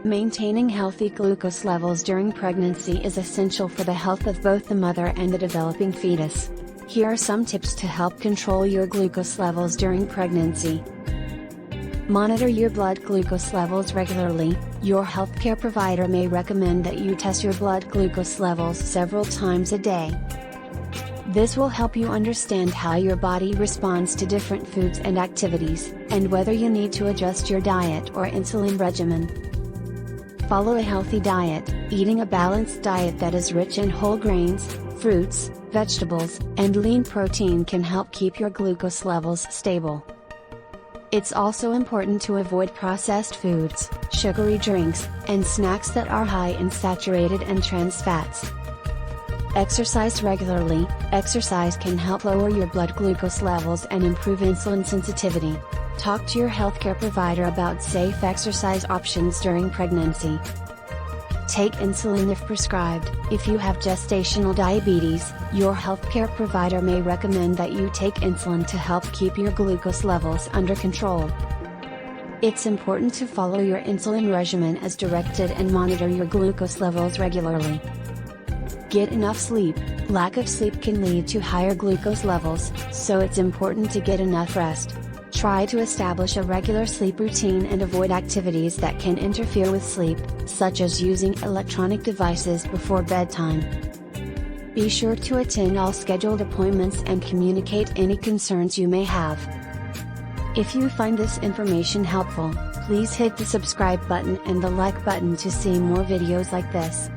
Maintaining healthy glucose levels during pregnancy is essential for the health of both the mother and the developing fetus. Here are some tips to help control your glucose levels during pregnancy. Monitor your blood glucose levels regularly. Your healthcare provider may recommend that you test your blood glucose levels several times a day. This will help you understand how your body responds to different foods and activities, and whether you need to adjust your diet or insulin regimen. Follow a healthy diet. Eating a balanced diet that is rich in whole grains, fruits, vegetables, and lean protein can help keep your glucose levels stable. It's also important to avoid processed foods, sugary drinks, and snacks that are high in saturated and trans fats. Exercise regularly. Exercise can help lower your blood glucose levels and improve insulin sensitivity. Talk to your healthcare provider about safe exercise options during pregnancy. Take insulin if prescribed. If you have gestational diabetes, your healthcare provider may recommend that you take insulin to help keep your glucose levels under control. It's important to follow your insulin regimen as directed and monitor your glucose levels regularly. Get enough sleep. Lack of sleep can lead to higher glucose levels, so it's important to get enough rest. Try to establish a regular sleep routine and avoid activities that can interfere with sleep, such as using electronic devices before bedtime. Be sure to attend all scheduled appointments and communicate any concerns you may have. If you find this information helpful, please hit the subscribe button and the like button to see more videos like this.